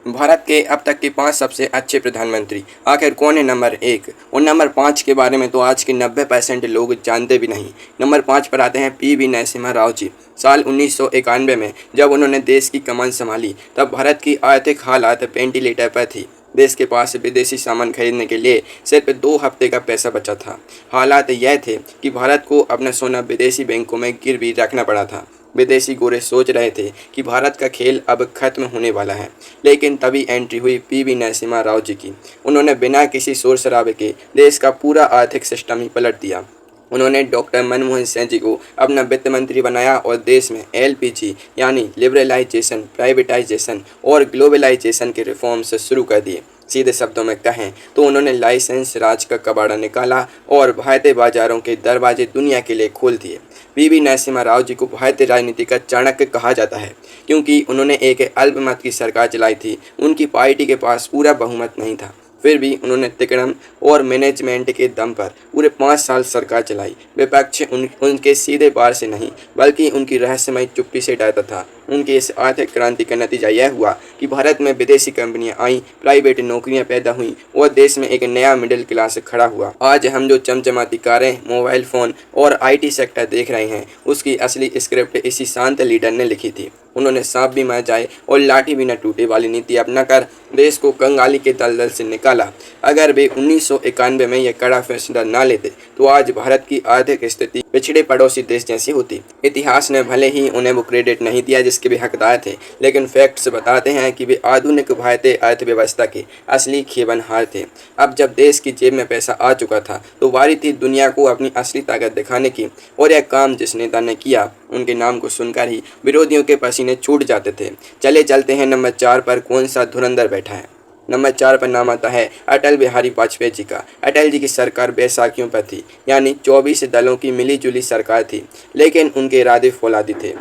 भारत के अब तक के 5 सबसे अच्छे प्रधानमंत्री आखिर कौन है नंबर 1 और नंबर 5 के बारे में तो आज के 90% लोग जानते भी नहीं। नंबर 5 पर आते हैं पी.वी. नरसिम्हा राव जी। साल 1991 में जब उन्होंने देश की कमान संभाली तब भारत की आर्थिक हालात वेंटिलेटर पर थी। देश के पास विदेशी सामान खरीदने के लिए सिर्फ 2 हफ्ते का पैसा बचा था। हालात यह थे कि भारत को अपना सोना विदेशी बैंकों में गिरवी रखना पड़ा था। विदेशी गोरे सोच रहे थे कि भारत का खेल अब खत्म होने वाला है, लेकिन तभी एंट्री हुई पी.वी. नरसिम्हा राव जी की। उन्होंने बिना किसी शोर शराबे के देश का पूरा आर्थिक सिस्टम ही पलट दिया। उन्होंने डॉक्टर मनमोहन सिंह जी को अपना वित्त मंत्री बनाया और देश में एलपीजी यानी लिबरलाइजेशन, प्राइवेटाइजेशन और ग्लोबलाइजेशन के रिफॉर्म्स शुरू कर दिए। सीधे शब्दों में कहें तो उन्होंने लाइसेंस राज का कबाड़ा निकाला और भारतीय बाजारों के दरवाजे दुनिया के लिए खोल दिए। पी.वी. नरसिम्हा राव जी को भारतीय राजनीति का चाणक्य कहा जाता है, क्योंकि उन्होंने एक अल्पमत की सरकार चलाई थी। उनकी पार्टी के पास पूरा बहुमत नहीं था, फिर भी उन्होंने तिकड़म और मैनेजमेंट के दम पर पूरे 5 साल सरकार चलाई। विपक्ष उनके सीधे पार से नहीं बल्कि उनकी रहस्यमय चुप्पी से डरता था। उनकी इस आर्थिक क्रांति का नतीजा यह हुआ कि भारत में विदेशी कंपनियां आईं, प्राइवेट नौकरियां पैदा हुईं और देश में एक नया मिडिल क्लास खड़ा हुआ। आज हम जो चमचमाती कारें, मोबाइल फ़ोन और IT सेक्टर देख रहे हैं, उसकी असली स्क्रिप्ट इसी शांत लीडर ने लिखी थी। उन्होंने सांप भी मर जाए और लाठी भी न टूटे वाली नीति अपनाकर देश को कंगाली के दलदल से निकाला। अगर वे 1991 में यह कड़ा फैसला न लेते तो आज भारत की आर्थिक स्थिति पिछड़े पड़ोसी देश जैसी होती। इतिहास ने भले ही उन्हें वो क्रेडिट नहीं दिया जिसके वे हकदार थे, लेकिन फैक्ट्स बताते हैं कि वे आधुनिक भारतीय अर्थव्यवस्था के असली खेबनहार थे। अब जब देश की जेब में पैसा आ चुका था तो बारी थी दुनिया को अपनी असली ताकत दिखाने की, और यह काम जिस नेता ने किया उनके नाम को सुनकर ही विरोधियों के पसीने छूट जाते थे। चले चलते हैं नंबर 4 पर कौन सा धुरंधर बैठा है। नंबर 4 पर नाम आता है अटल बिहारी वाजपेयी जी का। अटल जी की सरकार बैसाखियों पर थी, यानी 24 दलों की मिलीजुली सरकार थी, लेकिन उनके इरादे फौलादी थे।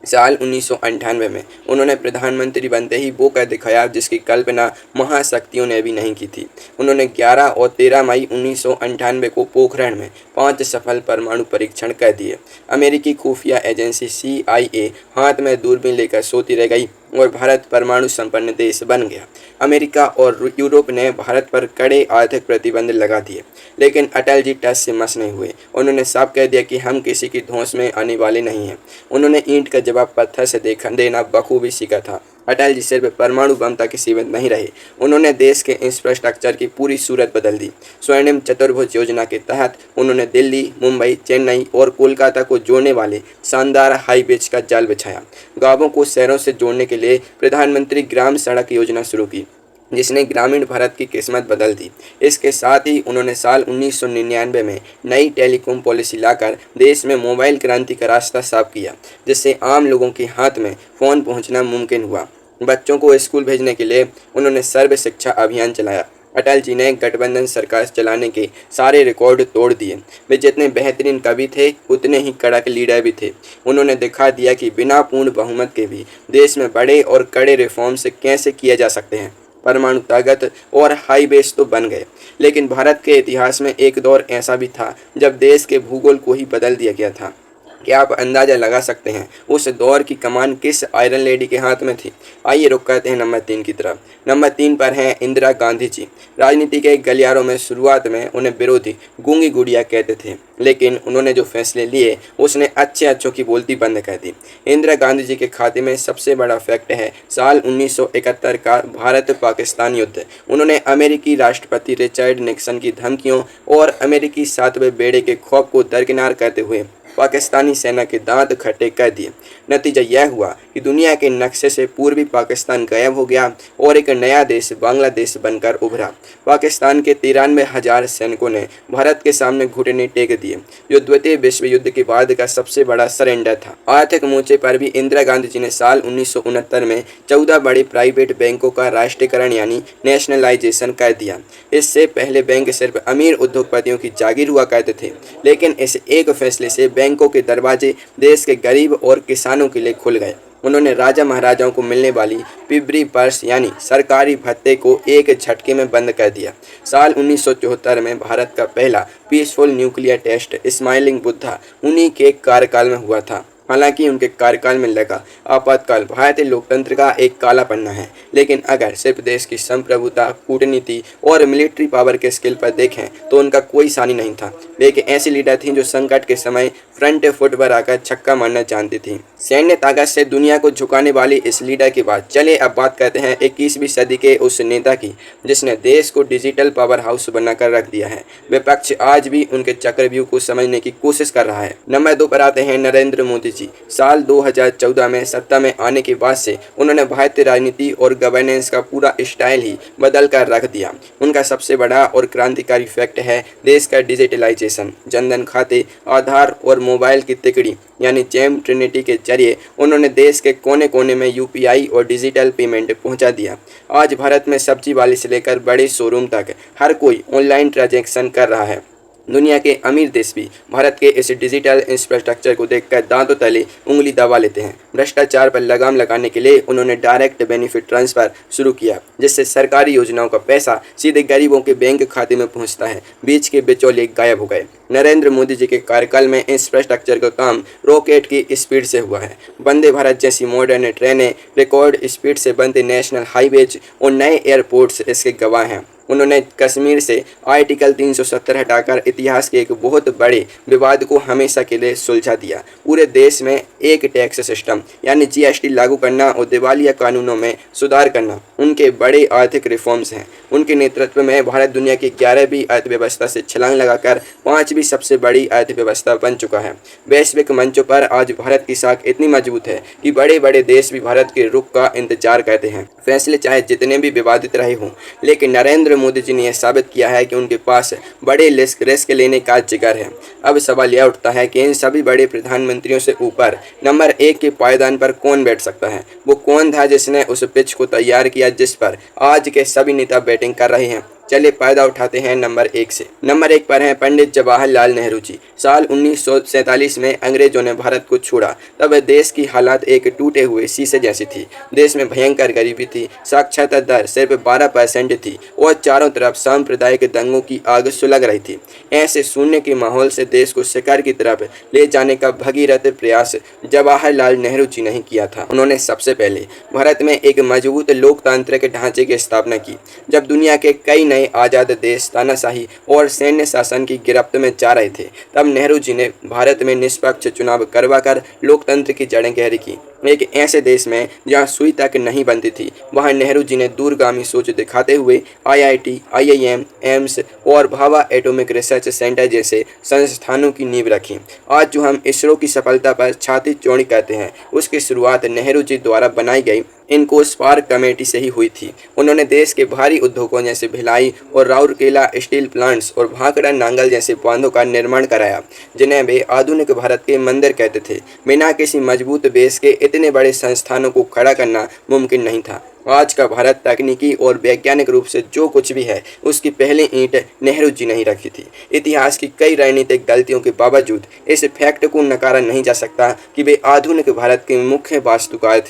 साल 1998 में उन्होंने प्रधानमंत्री बनते ही वो कर दिखाया जिसकी कल्पना महाशक्तियों ने भी नहीं की थी। उन्होंने 11 और 13 मई 1998 को पोखरण में 5 सफल परमाणु परीक्षण कर दिए। अमेरिकी खुफिया एजेंसी CIA हाथ में दूरबीन लेकर सोती रह गई और भारत परमाणु संपन्न देश बन गया। अमेरिका और यूरोप ने भारत पर कड़े आर्थिक प्रतिबंध लगा दिए, लेकिन अटल जी टस से मस नहीं हुए। उन्होंने साफ कह दिया कि हम किसी की धौंस में आने वाले नहीं हैं। उन्होंने ईंट का जवाब पत्थर से देना बखूबी सीखा था। अटल जी सिर्फ परमाणु बम तक सीमित नहीं रहे, उन्होंने देश के इंफ्रास्ट्रक्चर की पूरी सूरत बदल दी। स्वर्णिम चतुर्भुज योजना के तहत उन्होंने दिल्ली, मुंबई, चेन्नई और कोलकाता को जोड़ने वाले शानदार हाईवेज का जाल बिछाया। गांवों को शहरों से जोड़ने के लिए प्रधानमंत्री ग्राम सड़क योजना शुरू की, जिसने ग्रामीण भारत की किस्मत बदल दी। इसके साथ ही उन्होंने साल 1999 में नई टेलीकॉम पॉलिसी लाकर देश में मोबाइल क्रांति का रास्ता साफ किया, जिससे आम लोगों के हाथ में फ़ोन पहुंचना मुमकिन हुआ। बच्चों को स्कूल भेजने के लिए उन्होंने सर्व शिक्षा अभियान चलाया। अटल जी ने गठबंधन सरकार चलाने के सारे रिकॉर्ड तोड़ दिए। वे जितने बेहतरीन कवि थे उतने ही कड़क लीडर भी थे। उन्होंने दिखा दिया कि बिना पूर्ण बहुमत के भी देश में बड़े और कड़े रिफॉर्म्स कैसे किए जा सकते हैं। परमाणु ताकत और हाईवेज तो बन गए, लेकिन भारत के इतिहास में एक दौर ऐसा भी था जब देश के भूगोल को ही बदल दिया गया था। क्या आप अंदाज़ा लगा सकते हैं उस दौर की कमान किस आयरन लेडी के हाथ में थी? आइए रुक करते हैं नंबर 3 की तरफ। नंबर 3 पर हैं इंदिरा गांधी जी। राजनीति के गलियारों में शुरुआत में उन्हें विरोधी गूंगी गुड़िया कहते थे, लेकिन उन्होंने जो फैसले लिए उसने अच्छों की बोलती बंद कर दी। इंदिरा गांधी जी के खाते में सबसे बड़ा फैक्ट है साल 1971 का भारत पाकिस्तान युद्ध। उन्होंने अमेरिकी राष्ट्रपति रिचर्ड निक्सन की धमकियों और अमेरिकी 7वें बेड़े के खौफ को दरकिनार करते हुए पाकिस्तानी सेना के दांत खट्टे कर दिए। नतीजा यह हुआ कि दुनिया के नक्शे से पूर्वी पाकिस्तान गायब हो गया और एक नया देश बांग्लादेश बनकर उभरा। पाकिस्तान के 93,000 सैनिकों ने भारत के सामने घुटने टेक दिए, जो द्वितीय विश्व युद्ध के बाद का सबसे बड़ा सरेंडर था। आर्थिक मोर्चे पर भी इंदिरा गांधी जी ने साल 1969 में 14 बड़े प्राइवेट बैंकों का राष्ट्रीयकरण यानी नेशनलाइजेशन कर दिया। इससे पहले बैंक सिर्फ अमीर उद्योगपतियों की जागीर हुआ करते थे, लेकिन इस एक फैसले से बैंकों के दरवाजे देश के गरीब और किसानों के लिए खुल गए। उन्होंने राजा महाराजाओं को मिलने वाली पिबरी पर्स यानी सरकारी भत्ते को एक झटके में बंद कर दिया। साल 1974 में भारत का पहला peaceful nuclear test smiling Buddha उन्हीं के कार्यकाल में हुआ था। हालांकि उनके कार्यकाल में लगा आपातकाल भारतीय लोकतंत्र का एक काला पन्ना है, लेकिन अगर सिर्फ देश की संप्रभुता, कूटनीति और मिलिट्री पावर के स्किल पर देखें तो उनका कोई सानी नहीं था। वे एक ऐसी लीडर थी जो संकट के समय फ्रंट फुट पर आकर छक्का मारना जानती थी। सैन्य ताकत से दुनिया को झुकाने वाली इस लीडर के बाद चले अब बात करते हैं 21वीं सदी के उस नेता की जिसने देश को डिजिटल पावर हाउस बनाकर रख दिया है। विपक्ष आज भी उनके चक्रव्यूह को समझने की कोशिश कर रहा है। नंबर 2 पर आते हैं नरेंद्र मोदी जी। साल 2014 में सत्ता में आने के बाद से उन्होंने भारतीय राजनीति और गवर्नेंस का पूरा स्टाइल ही बदल कर रख दिया। उनका सबसे बड़ा और क्रांतिकारी फैक्ट है देश का डिजिटलाइजेशन। जनधन खाते, आधार और मोबाइल की तिकड़ी यानी जेम ट्रिनिटी के जरिए उन्होंने देश के कोने कोने में यूपीआई और डिजिटल पेमेंट पहुंचा दिया। आज भारत में सब्जी वाले से लेकर बड़े शोरूम तक हर कोई ऑनलाइन ट्रांजैक्शन कर रहा है। दुनिया के अमीर देश भी भारत के इस डिजिटल इंफ्रास्ट्रक्चर को देखकर दांतों तले उंगली दबा लेते हैं। भ्रष्टाचार पर लगाम लगाने के लिए उन्होंने डायरेक्ट बेनिफिट ट्रांसफर शुरू किया, जिससे सरकारी योजनाओं का पैसा सीधे गरीबों के बैंक खाते में पहुंचता है। बीच के बिचौलिए गायब हो गए। नरेंद्र मोदी जी के कार्यकाल में इंफ्रास्ट्रक्चर का काम रॉकेट की स्पीड से हुआ है। वंदे भारत जैसी मॉडर्न ट्रेनें, रिकॉर्ड स्पीड से बनते नेशनल हाईवेज और नए एयरपोर्ट्स इसके गवाह हैं। उन्होंने कश्मीर से आर्टिकल 370 हटाकर इतिहास के एक बहुत बड़े विवाद को हमेशा के लिए सुलझा दिया। पूरे देश में एक टैक्स सिस्टम यानी जीएसटी लागू करना और दिवालिया कानूनों में सुधार करना उनके बड़े आर्थिक रिफॉर्म्स हैं। उनके नेतृत्व में भारत दुनिया की 11वीं अर्थव्यवस्था से छलांग लगाकर 5वीं सबसे बड़ी अर्थव्यवस्था बन चुका है। वैश्विक मंचों पर आज भारत की साख इतनी मजबूत है कि बड़े बड़े देश भी भारत के रुख का इंतजार करते हैं। फैसले चाहे जितने भी विवादित रहे हों, लेकिन नरेंद्र मोदी जी ने यह साबित किया है कि उनके पास बड़े रिस्क लेने का जिगर है। अब सवाल यह उठता है कि इन सभी बड़े प्रधानमंत्रियों से ऊपर नंबर 1 के पायदान पर कौन बैठ सकता है। वो कौन था जिसने उस पिच को तैयार किया जिस पर आज के सभी नेता बैटिंग कर रहे हैं। चलिए फायदा उठाते हैं नंबर 1 से। नंबर 1 पर हैं पंडित जवाहरलाल नेहरू जी। साल 1947 में अंग्रेजों ने भारत को छोड़ा, तब देश की हालात एक टूटे हुए शीशे जैसी थी। देश में भयंकर गरीबी थी, साक्षरता दर सिर्फ 12% थी और चारों तरफ सांप्रदायिक दंगों की आग सुलग रही थी। ऐसे शून्य के माहौल से देश को शिखर की तरफ ले जाने का भगीरथ प्रयास जवाहरलाल नेहरू जी ने किया था। उन्होंने सबसे पहले भारत में एक मजबूत लोकतांत्रिक ढांचे की स्थापना की। जब दुनिया के कई नए आज़ाद देश तानाशाही और सैन्य शासन की गिरफ्त में जा रहे थे, तब नेहरू जी ने भारत में निष्पक्ष चुनाव करवाकर लोकतंत्र की जड़ें गहरी की। एक ऐसे देश में जहां सुई तक नहीं बनती थी, वहां नेहरू जी ने दूरगामी सोच दिखाते हुए आईआईटी, आईआईएम, एम्स और भाभा एटॉमिक रिसर्च सेंटर जैसे संस्थानों की नींव रखी। आज जो हम इसरो की सफलता पर छाती चौड़ी कहते हैं, उसकी शुरुआत नेहरू जी द्वारा बनाई गई इनको स्पार्क कमेटी से ही हुई थी। उन्होंने देश के भारी उद्योगों जैसे भिलाई और राउरकेला स्टील प्लांट्स और भाखड़ा नांगल जैसे बांधों का निर्माण कराया, जिन्हें वे आधुनिक भारत के मंदिर कहते थे। बिना किसी मजबूत बेस के इतने बड़े संस्थानों को खड़ा करना मुमकिन नहीं था। आज का भारत तकनीकी और वैज्ञानिक रूप से जो कुछ भी है, उसकी पहली ईंट नेहरू जी ने ही रखी थी। इतिहास की कई राजनीतिक गलतियों के बावजूद इस फैक्ट को नकारा नहीं जा सकता कि वे आधुनिक भारत के मुख्य वास्तुकार थे।